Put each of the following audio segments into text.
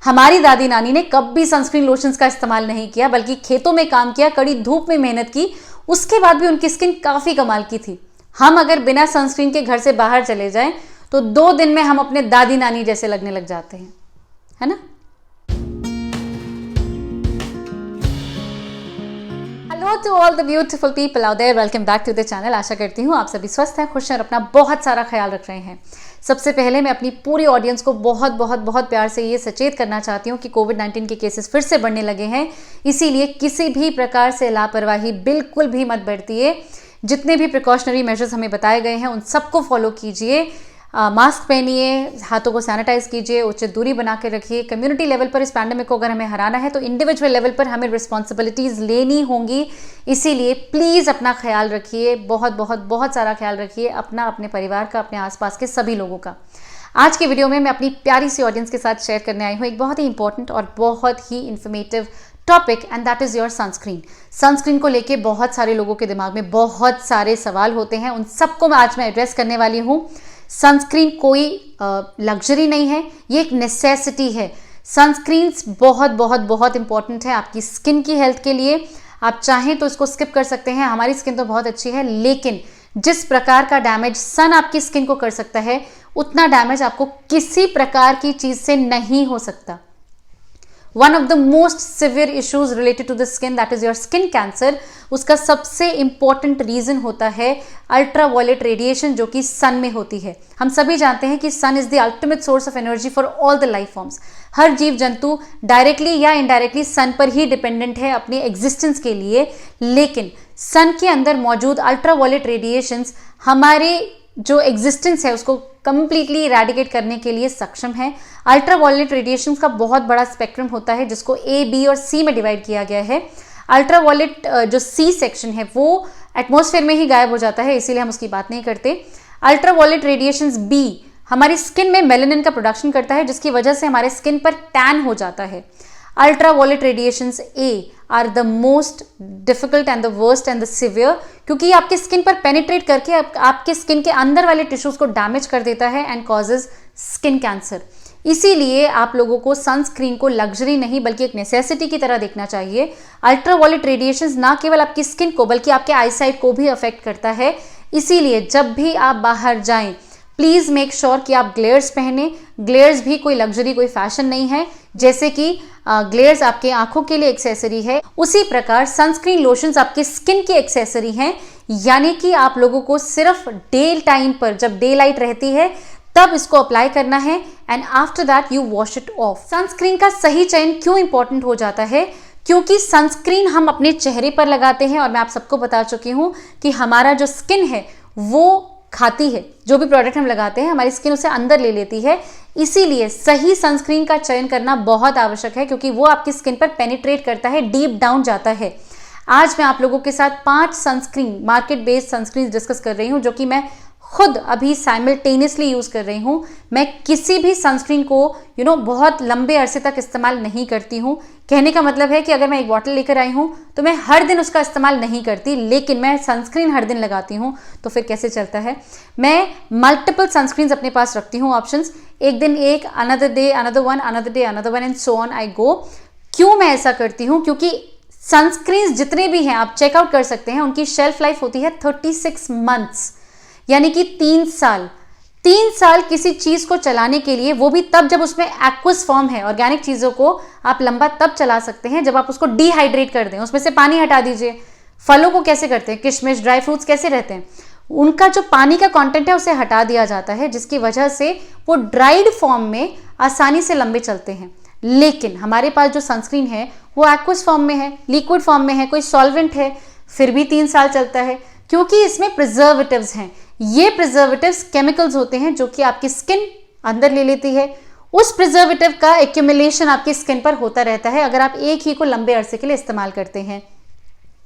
हमारी दादी नानी ने कभी सनस्क्रीन लोशंस का इस्तेमाल नहीं किया, बल्कि खेतों में काम किया, कड़ी धूप में मेहनत की, उसके बाद भी उनकी स्किन काफी कमाल की थी। हम अगर बिना सनस्क्रीन के घर से बाहर चले जाएं तो 2 दिन में हम अपने दादी नानी जैसे लगने लग जाते हैं, है ना। Hello to all the beautiful people out there, welcome back to the channel. आशा करती हूँ आप सभी स्वस्थ हैं, खुश हैं और अपना बहुत सारा ख्याल रख रहे हैं। सबसे पहले मैं अपनी पूरी ऑडियंस को बहुत बहुत बहुत प्यार से ये सचेत करना चाहती हूँ कि कोविड-19 के केसेस फिर से बढ़ने लगे हैं, इसीलिए किसी भी प्रकार से लापरवाही बिल्कुल भी मत बरतिए। जितने भी प्रिकॉशनरी मेजर्स हमें बताए गए हैं उन सबको फॉलो कीजिए। मास्क पहनिए, हाथों को सैनिटाइज कीजिए, उचित दूरी बना के रखिए। कम्युनिटी लेवल पर इस पैंडेमिक को अगर हमें हराना है तो इंडिविजुअल लेवल पर हमें रिस्पॉन्सिबिलिटीज़ लेनी होंगी, इसीलिए प्लीज़ अपना ख्याल रखिए, बहुत बहुत बहुत सारा ख्याल रखिए अपना, अपने परिवार का, अपने आसपास के सभी लोगों का। आज की वीडियो में मैं अपनी प्यारी सी ऑडियंस के साथ शेयर करने आई हूँ एक बहुत ही इंपॉर्टेंट और बहुत ही informative topic, and that is your sunscreen. Sunscreen को लेके बहुत सारे लोगों के दिमाग में बहुत सारे सवाल होते हैं, उन सबको मैं आज एड्रेस करने वाली हूँ। सनस्क्रीन कोई लग्जरी नहीं है, ये एक नेसेसिटी है। सनस्क्रीन बहुत बहुत बहुत इंपॉर्टेंट है आपकी स्किन की हेल्थ के लिए। आप चाहें तो इसको स्किप कर सकते हैं, हमारी स्किन तो बहुत अच्छी है, लेकिन जिस प्रकार का डैमेज सन आपकी स्किन को कर सकता है उतना डैमेज आपको किसी प्रकार की चीज से नहीं हो सकता। One of the most severe issues related to the skin, that is your skin cancer, उसका सबसे इंपॉर्टेंट रीजन होता है अल्ट्रा वायलेट रेडिएशन, जो कि सन में होती है। हम सभी जानते हैं कि sun is the ultimate source of energy for all the life forms. हर जीव जंतु डायरेक्टली या इनडायरेक्टली सन पर ही डिपेंडेंट है अपने एग्जिस्टेंस के लिए, लेकिन सन के अंदर मौजूद अल्ट्रा वायलेट रेडिएशंस हमारे जो एग्जिस्टेंस है उसको कंप्लीटली इरेडिकेट करने के लिए सक्षम है। अल्ट्रा वायलेट रेडिएशन का बहुत बड़ा स्पेक्ट्रम होता है, जिसको ए, बी और सी में डिवाइड किया गया है। अल्ट्रा वायलेट जो सी सेक्शन है वो एटमॉस्फेयर में ही गायब हो जाता है, इसीलिए हम उसकी बात नहीं करते। अल्ट्रा वायलेट रेडिएशंस बी हमारी स्किन में मेलानिन का प्रोडक्शन करता है, जिसकी वजह से हमारे स्किन पर टैन हो जाता है। Ultra violet radiations are the most difficult and the worst and the severe, क्योंकि आपके स्किन पर पेनिट्रेट करके आपके स्किन के अंदर वाले टिश्यूज को डैमेज कर देता है एंड कॉजेज स्किन कैंसर। इसीलिए आप लोगों को सनस्क्रीन को लग्जरी नहीं बल्कि एक नेसेसिटी की तरह देखना चाहिए। अल्ट्रा वायलेट रेडिएशंस ना केवल आपकी स्किन को बल्कि आपके आईसाइट को भी अफेक्ट करता है, इसीलिए जब भी आप बाहर जाएं प्लीज़ मेक श्योर कि आप ग्लेयर्स पहने। ग्लेयर्स भी कोई लग्जरी, कोई फैशन नहीं है। जैसे कि ग्लेयर्स आपके आंखों के लिए एक्सेसरी है, उसी प्रकार सनस्क्रीन लोशंस आपकी स्किन की एक्सेसरी हैं, यानी कि आप लोगों को सिर्फ डे टाइम पर, जब डे लाइट रहती है तब इसको अप्लाई करना है, and after that you wash it of. Sunscreen का सही चयन क्यों इंपॉर्टेंट हो जाता है? क्योंकि सनस्क्रीन हम अपने चेहरे पर लगाते हैं और मैं आप सबको बता चुकी हूं कि हमारा जो स्किन है वो खाती है, जो भी प्रोडक्ट हम लगाते हैं हमारी स्किन उसे अंदर ले लेती है। इसीलिए सही सनस्क्रीन का चयन करना बहुत आवश्यक है, क्योंकि वो आपकी स्किन पर पेनिट्रेट करता है, डीप डाउन जाता है। आज मैं आप लोगों के साथ 5 sunscreen, market based sunscreen discuss कर रही हूं, जो कि मैं खुद अभी साइमल्टेनियसली यूज कर रही हूं। मैं किसी भी सनस्क्रीन को बहुत लंबे अरसे तक इस्तेमाल नहीं करती हूं। कहने का मतलब है कि अगर मैं एक बॉटल लेकर आई हूं तो मैं हर दिन उसका इस्तेमाल नहीं करती, लेकिन मैं सनस्क्रीन हर दिन लगाती हूं। तो फिर कैसे चलता है? मैं मल्टीपल सनस्क्रीन अपने पास रखती हूँ, ऑप्शंस, एक दिन एक, another day another one, another day another one, and so on I go. क्यों मैं ऐसा करती हूँ? क्योंकि सनस्क्रीन जितने भी हैं आप चेकआउट कर सकते हैं, उनकी शेल्फ लाइफ होती है 36 मंथ्स, यानी कि 3 साल। 3 साल किसी चीज को चलाने के लिए, वो भी तब जब उसमें एक्वस फॉर्म है। ऑर्गेनिक चीजों को आप लंबा तब चला सकते हैं जब आप उसको डिहाइड्रेट कर दें, उसमें से पानी हटा दीजिए। फलों को कैसे करते हैं? किशमिश, ड्राई फ्रूट्स कैसे रहते हैं? उनका जो पानी का कंटेंट है उसे हटा दिया जाता है, जिसकी वजह से वो ड्राइड फॉर्म में आसानी से लंबे चलते हैं। लेकिन हमारे पास जो सनस्क्रीन है वो एक्वस फॉर्म में है, लिक्विड फॉर्म में है, कोई सॉल्वेंट है, फिर भी 3 साल चलता है, क्योंकि इसमें प्रिजर्वेटिव्स हैं। ये प्रिजर्वेटिव्स केमिकल्स होते हैं जो कि आपकी स्किन अंदर ले लेती है। उस प्रिजर्वेटिव का एक्यूमुलेशन आपकी स्किन पर होता रहता है अगर आप एक ही को लंबे अरसे के लिए इस्तेमाल करते हैं।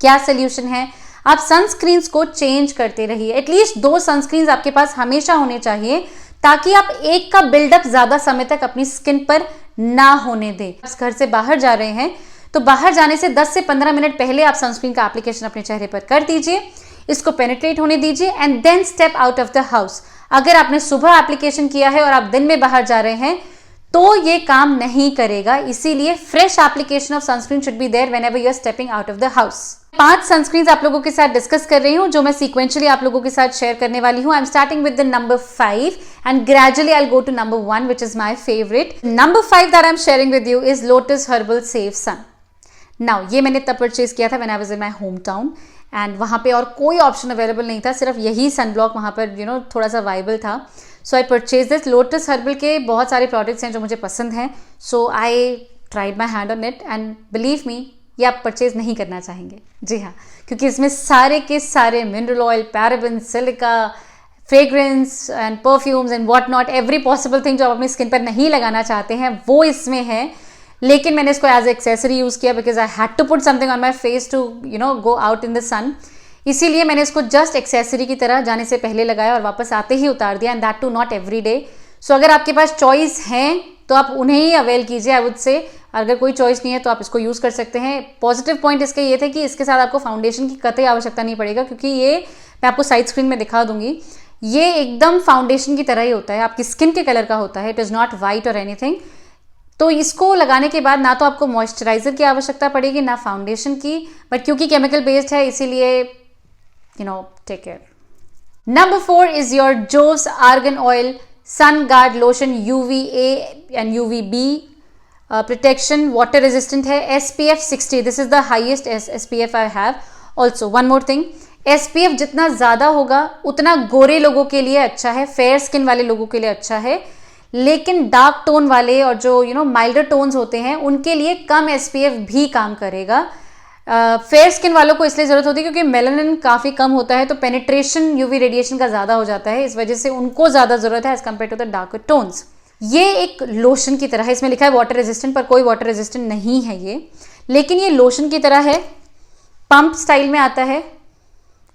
क्या सोल्यूशन है? आप सनस्क्रीन्स को चेंज करते रहिए। एटलीस्ट 2 सनस्क्रीन्स आपके पास हमेशा होने चाहिए, ताकि आप एक का बिल्डअप ज्यादा समय तक अपनी स्किन पर ना होने दें। घर से बाहर जा रहे हैं तो बाहर जाने से 10 से 15 मिनट पहले आप सनस्क्रीन का एप्लीकेशन अपने चेहरे पर कर दीजिए, इसको पेनिट्रेट होने दीजिए, and then step out of the house. अगर आपने सुबह एप्लीकेशन किया है और आप दिन में बाहर जा रहे हैं तो ये काम नहीं करेगा। इसीलिए fresh application of sunscreen should be there whenever you are stepping out of the house. 5 sunscreen आप लोगों के साथ डिस्कस कर रही हूं जो मैं सीक्वेंशियली आप लोगों के साथ शेयर करने वाली हूं। I am starting with the number 5 and gradually I will go to number 1 which is my favourite. Number 5 that I am sharing with you is Lotus Herbal safe sun. Now ये मैंने तब purchase किया था when I was in my home town and वहाँ पे और कोई option available नहीं था, सिर्फ यही सनब्लॉक वहाँ पर थोड़ा सा वाइबल था। So I purchase this. Lotus Herbal के बहुत सारे प्रोडक्ट्स हैं जो मुझे पसंद हैं, so I tried my hand on it and believe me ये आप परचेज नहीं करना चाहेंगे। जी हाँ, क्योंकि इसमें सारे के सारे mineral oil, paraben, silica, fragrance and perfumes and what not, every possible thing जो आप अपनी स्किन पर नहीं लगाना चाहते हैं वो इसमें है। लेकिन मैंने इसको एज एक्सेसरी यूज़ किया because I had to put something on my face to go out in the sun. इसीलिए मैंने इसको जस्ट एक्सेसरी की तरह जाने से पहले लगाया और वापस आते ही उतार दिया, and that too not every day. So अगर आपके पास चॉइस है तो आप उन्हें ही अवेल कीजिए आई वुड से। अगर कोई चॉइस नहीं है तो आप इसको यूज़ कर सकते हैं। पॉजिटिव पॉइंट इसके ये थे कि इसके साथ आपको फाउंडेशन की कतई आवश्यकता नहीं पड़ेगा, क्योंकि ये मैं आपको साइड स्क्रीन में दिखा दूंगी, ये एकदम फाउंडेशन की तरह ही होता है, आपकी स्किन के कलर का होता है। इट इज़ नॉट वाइट और एनीथिंग। तो इसको लगाने के बाद ना तो आपको मॉइस्चराइजर की आवश्यकता पड़ेगी ना फाउंडेशन की, बट क्योंकि केमिकल बेस्ड है इसीलिए take care. Number 4 is your Jovees argan oil sun guard lotion, UVA and UVB protection, water resistant है, SPF 60। This is the highest SPF I have. Also one more thing, SPF जितना ज़्यादा होगा उतना गोरे लोगों के लिए अच्छा है, फेयर स्किन वाले लोगों के लिए अच्छा है, लेकिन डार्क टोन वाले और जो माइल्डर टोन्स होते हैं उनके लिए कम SPF भी काम करेगा। फेयर स्किन वालों को इसलिए ज़रूरत होती है क्योंकि मेलानिन काफ़ी कम होता है, तो पेनिट्रेशन UV रेडिएशन का ज़्यादा हो जाता है, इस वजह से उनको ज़्यादा ज़रूरत है as compare to the darker tones. ये एक लोशन की तरह है, इसमें लिखा है वाटर रेजिस्टेंट पर कोई वाटर रेजिस्टेंट नहीं है ये, लेकिन ये लोशन की तरह है, पंप स्टाइल में आता है,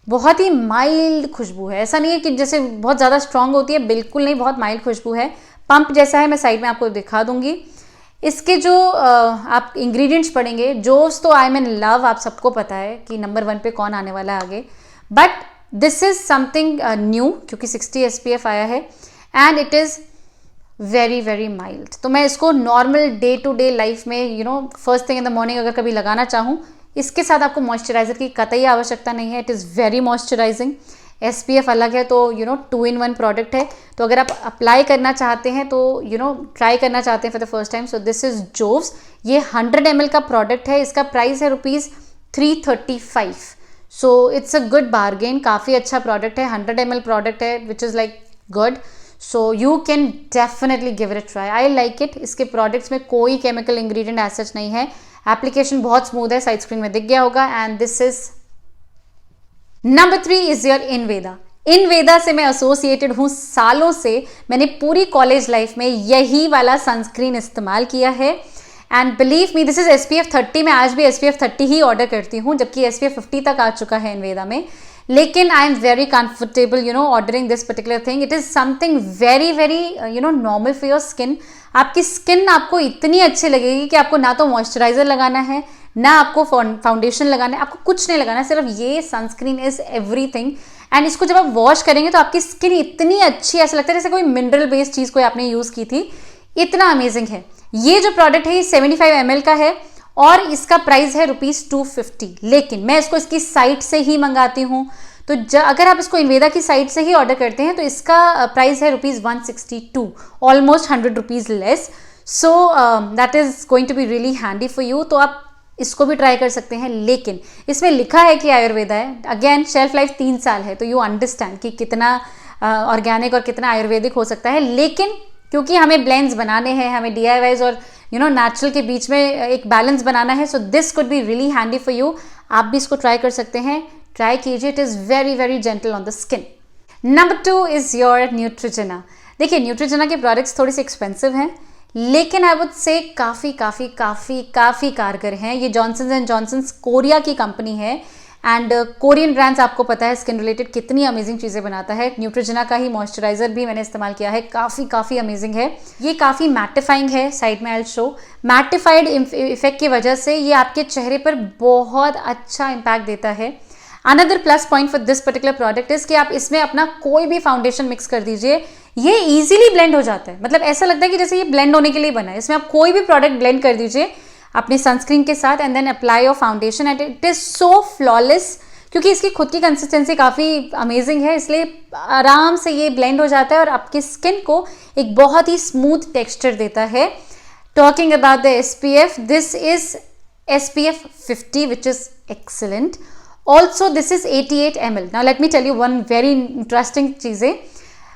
बहुत ही माइल्ड खुशबू है। ऐसा नहीं है कि जैसे बहुत ज़्यादा स्ट्रांग होती है, बिल्कुल नहीं, बहुत माइल्ड खुशबू है, पंप जैसा है। मैं साइड में आपको दिखा दूंगी। इसके जो आप इंग्रेडिएंट्स पढ़ेंगे, जोव्स तो आई एम इन लव, आप सबको पता है कि नंबर 1 पे कौन आने वाला है आगे, but this is something new क्योंकि 60 SPF आया है and it is very very mild. तो मैं इसको normal day to day life में first thing in the morning अगर कभी लगाना चाहूँ, इसके साथ आपको मॉइस्चराइजर की कतई आवश्यकता नहीं है। It is very moisturising. SPF अलग है तो 2 in 1 प्रोडक्ट है। तो अगर आप अप्लाई करना चाहते हैं तो ट्राई करना चाहते हैं for the first time, so this is Jovees. ये 100 ml का प्रोडक्ट है, इसका प्राइस है ₹335। So it's a good bargain, काफ़ी अच्छा प्रोडक्ट है, 100 ml प्रोडक्ट है which is like good. So you can definitely give it try, I like it. इसके प्रोडक्ट्स में कोई केमिकल इंग्रेडिएंट एज सच नहीं है, एप्लीकेशन बहुत स्मूथ है, साइड स्क्रीन में दिख गया होगा। And this is number 3 is your Inveda. Inveda से मैं एसोसिएटेड हूँ सालों से, मैंने पूरी कॉलेज लाइफ में यही वाला सनस्क्रीन इस्तेमाल किया है and believe me this is SPF 30। मैं आज भी SPF 30 ही ऑर्डर करती हूँ, जबकि SPF 50 तक आ चुका है इनवेदा में, लेकिन I am very comfortable ordering this particular thing. It is something very very normal for your skin. आपकी स्किन आपको इतनी अच्छी लगेगी कि आपको ना तो मॉइस्चराइजर लगाना है ना आपको फाउंडेशन लगाना है, आपको कुछ नहीं लगाना है, सिर्फ ये सनस्क्रीन इज एवरीथिंग। एंड इसको जब आप वॉश करेंगे तो आपकी स्किन इतनी अच्छी, ऐसा लगता है जैसे कोई मिनरल बेस्ड चीज़ कोई आपने यूज़ की थी, इतना अमेजिंग है। ये जो प्रोडक्ट है ये 75 ml का है और इसका प्राइस है ₹250, लेकिन मैं इसको इसकी साइट से ही मंगाती हूँ। तो अगर आप इसको इनवेदा की साइट से ही ऑर्डर करते हैं तो इसका प्राइस है ₹162, almost ₹100 less. So that is going to be really handy for you. तो आप इसको भी ट्राई कर सकते हैं, लेकिन इसमें लिखा है कि आयुर्वेदा है। अगेन शेल्फ लाइफ 3 साल है, तो यू अंडरस्टैंड कि कितना ऑर्गेनिक और कितना आयुर्वेदिक हो सकता है। लेकिन क्योंकि हमें ब्लेंड्स बनाने हैं, हमें DIYs और नेचुरल के बीच में एक बैलेंस बनाना है, so this could be really handy for you. आप भी इसको ट्राई कर सकते हैं, ट्राई कीजिए। It is very very gentle on the skin. Number 2 is your Neutrogena. देखिए न्यूट्रिजेना के प्रोडक्ट्स थोड़े से एक्सपेंसिव हैं, लेकिन आई वुड से काफ़ी काफ़ी काफ़ी काफ़ी कारगर हैं। ये जॉनसन्स एंड जॉनसन्स कोरिया की कंपनी है एंड कोरियन ब्रांड्स आपको पता है स्किन रिलेटेड कितनी अमेजिंग चीज़ें बनाता है। न्यूट्रिजेना का ही मॉइस्चराइजर भी मैंने इस्तेमाल किया है, काफ़ी काफ़ी अमेजिंग है। ये काफ़ी मैटिफाइंग है, साइड में आई विल शो। मैटिफाइड इफेक्ट की वजह से ये आपके चेहरे पर बहुत अच्छा इम्पैक्ट देता है। Another plus point for this particular product is कि आप इसमें अपना कोई भी फाउंडेशन मिक्स कर दीजिए, ये इजीली ब्लेंड हो जाता है, मतलब ऐसा लगता है कि जैसे ये ब्लेंड होने के लिए बना है। इसमें आप कोई भी प्रोडक्ट ब्लेंड कर दीजिए अपनी सनस्क्रीन के साथ and then apply your foundation and it is so flawless, क्योंकि इसकी खुद की कंसिस्टेंसी काफ़ी अमेजिंग है, इसलिए आराम से ये ब्लेंड हो जाता है और आपकी स्किन को एक बहुत ही स्मूथ टेक्सचर देता है। Talking about the SPF, this is SPF 50 which is excellent. Also this is 88 ml. Now let me tell you one very interesting चीज़ है।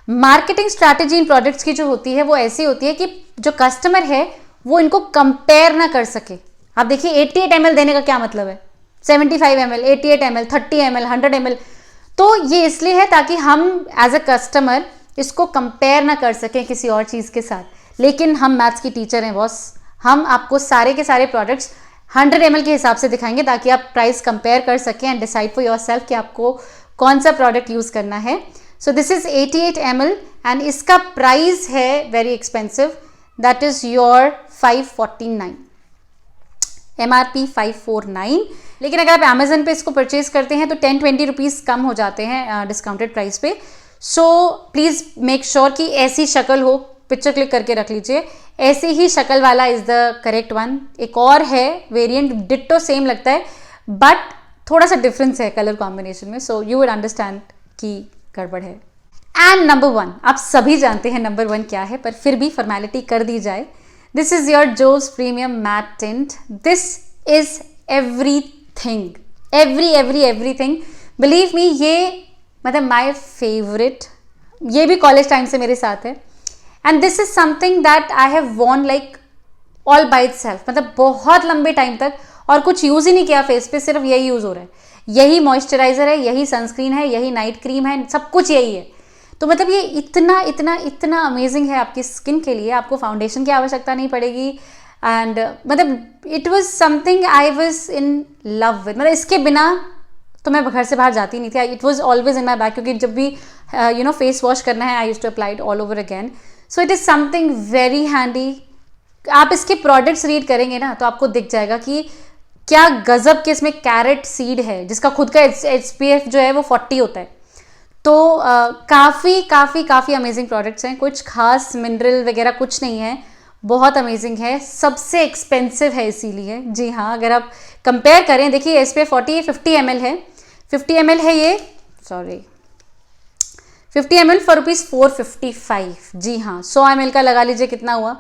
मार्केटिंग स्ट्रैटेजी इन प्रोडक्ट्स की जो होती है वो ऐसी होती है कि जो कस्टमर है वो इनको कंपेयर ना कर सके। आप देखिए 88 ml देने का क्या मतलब है, 75 ml, 88 ml, 30 ml, 100 ml, तो ये इसलिए है ताकि हम एज अ कस्टमर इसको कंपेयर ना कर सकें किसी और चीज़ के साथ। लेकिन हम मैथ्स की टीचर हैं बॉस, हम आपको सारे के सारे प्रोडक्ट्स 100 ml के हिसाब से दिखाएंगे ताकि आप प्राइस कंपेयर कर सकें एंड डिसाइड फॉर योरसेल्फ कि आपको कौन सा प्रोडक्ट यूज़ करना है। So this is 88 ml and इसका प्राइस है very expensive, that is your 549, MRP 549। लेकिन अगर आप अमेजन पे इसको परचेज करते हैं तो 10-20 रुपीज़ कम हो जाते हैं डिस्काउंटेड प्राइस पे। सो प्लीज़ मेक श्योर कि ऐसी शक्ल हो, पिक्चर क्लिक करके रख लीजिए, ऐसे ही शक्ल वाला इज द करेक्ट वन। एक और है वेरिएंट, डिट्टो सेम लगता है बट थोड़ा सा डिफरेंस है कलर कॉम्बिनेशन में, सो यू वुड अंडरस्टैंड कि गड़बड़ है। एंड नंबर 1, आप सभी जानते हैं नंबर 1 क्या है, पर फिर भी फॉर्मेलिटी कर दी जाए। दिस इज योर जोस premium matte tint. This is everything, everything, believe me, ये मतलब माई फेवरेट, ये भी कॉलेज टाइम से मेरे साथ है and this is something that I have Warne like all by itself, मतलब बहुत लंबे टाइम तक, और कुछ यूज़ ही नहीं किया फेस पे, सिर्फ यही यूज़ हो रहा है, यही मॉइस्चराइजर है, यही सनस्क्रीन है, यही नाइट क्रीम है, सब कुछ यही है। तो मतलब ये इतना इतना इतना अमेजिंग है आपकी स्किन के लिए, आपको फाउंडेशन की आवश्यकता नहीं पड़ेगी एंड मतलब it was something I was in love with, मतलब इसके बिना तो मैं घर से बाहर जाती नहीं थी। It was always in my bag, क्योंकि जब भी फेस वॉश करना है I use to apply it all over again. So it is something very handy. आप इसके प्रोडक्ट्स रीड करेंगे ना तो आपको दिख जाएगा कि क्या गजब के इसमें कैरेट सीड है, जिसका खुद का SPF जो है वो 40 होता है। तो काफ़ी अमेजिंग प्रोडक्ट्स हैं, कुछ खास मिनरल वगैरह कुछ नहीं है, बहुत अमेजिंग है, सबसे एक्सपेंसिव है इसीलिए। जी हाँ, अगर आप कंपेयर करें, देखिए SPF 40 50 ml है, 50 ml है ये, सॉरी 50 ml फॉर ₹455। जी हाँ, 100 ml का लगा लीजिए कितना हुआ,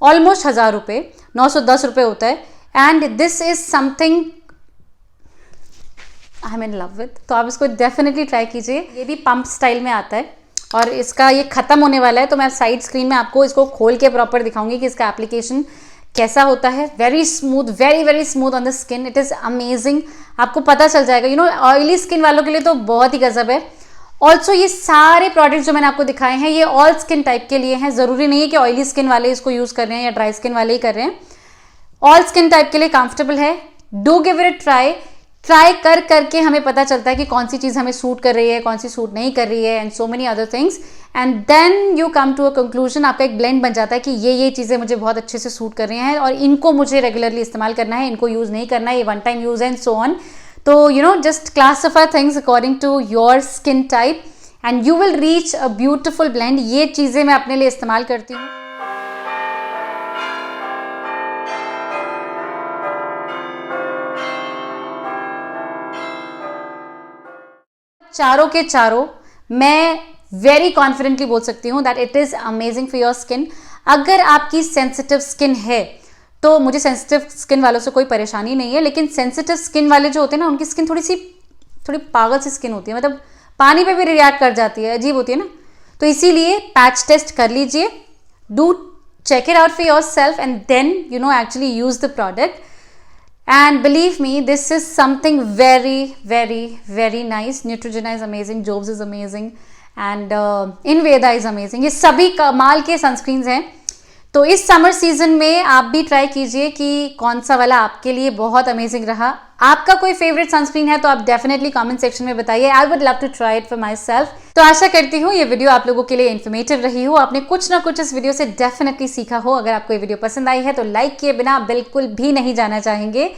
ऑलमोस्ट 1000 रुपये, 910 रुपये होता है। And this is something I am in love with, तो आप इसको डेफिनेटली ट्राई कीजिए। ये भी पंप स्टाइल में आता है और इसका ये ख़त्म होने वाला है, तो मैं साइड स्क्रीन में आपको इसको खोल के प्रॉपर दिखाऊंगी कि इसका एप्लीकेशन कैसा होता है। Very smooth, very smooth on the skin, it is amazing, आपको पता चल जाएगा। ऑयली स्किन वालों के लिए तो बहुत ही गजब है। ऑल्सो ये सारे प्रोडक्ट्स जो मैंने आपको दिखाए हैं ये ऑल स्किन टाइप के लिए हैं, ज़रूरी नहीं है कि ऑयली स्किन वाले इसको यूज़ कर रहे हैं या ड्राई स्किन वाले ही कर रहे हैं, ऑल स्किन टाइप के लिए कंफर्टेबल है। डू गिव इट ट्राई कर करके हमें पता चलता है कि कौन सी चीज़ हमें सूट कर रही है, कौन सी सूट नहीं कर रही है, and so many other things, and then you come to a conclusion. आपका एक ब्लेंड बन जाता है कि ये चीज़ें मुझे बहुत अच्छे से सूट कर रही हैं और इनको मुझे रेगुलरली इस्तेमाल करना है, इनको यूज़ नहीं करना है, ये वन टाइम यूज़ है, एंड सो ऑन। तो just classify things according to your skin type and you will reach a beautiful blend. ये चीज़ें मैं अपने लिए इस्तेमाल करती हूँ। चारों के चारों मैं वेरी कॉन्फिडेंटली बोल सकती हूँ that it is amazing for your skin. अगर आपकी सेंसिटिव स्किन है तो मुझे सेंसिटिव स्किन वालों से कोई परेशानी नहीं है, लेकिन सेंसिटिव स्किन वाले जो होते हैं ना उनकी स्किन थोड़ी पागल सी स्किन होती है, मतलब पानी पे भी रिएक्ट कर जाती है, अजीब होती है ना। तो इसीलिए पैच टेस्ट कर लीजिए, do check it out for yourself and then actually use the product, and believe me this is something very nice. Neutrogena is amazing, Jobs is amazing, and Inveda is amazing. ये सभी कमाल के sunscreens हैं। तो इस summer season में आप भी ट्राई कीजिए कि कौन सा वाला आपके लिए बहुत अमेजिंग रहा। आपका कोई फेवरेट सनस्क्रीन है तो आप डेफिनेटली कमेंट सेक्शन में बताइए, I would love to try it for myself. तो आशा करती हूँ ये वीडियो आप लोगों के लिए इन्फॉर्मेटिव रही हो, आपने कुछ ना कुछ इस वीडियो से डेफिनेटली सीखा हो। अगर आपको ये वीडियो पसंद आई है तो लाइक किए बिना बिल्कुल भी नहीं जाना चाहेंगे।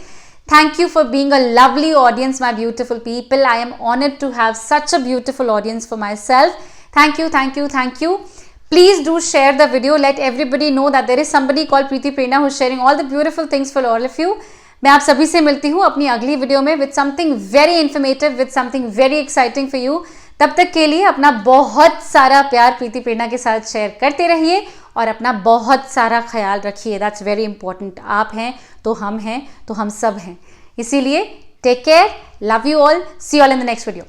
Thank you for being a lovely audience, my beautiful people. I am honored to have such a beautiful audience for myself. Thank you, thank you, thank you. Please do share the video. Let everybody know that there is somebody called Preeti Prerna who is sharing all the beautiful things for all of you. मैं आप सभी से मिलती हूँ अपनी अगली video में with something very informative, with something very exciting for you. तब तक के लिए अपना बहुत सारा प्यार प्रीति प्रेरणा के साथ शेयर करते रहिए और अपना बहुत सारा ख्याल रखिए. That's very important. आप हैं तो हम हैं तो हम सब हैं. इसीलिए take care. Love you all. See you all in the next video.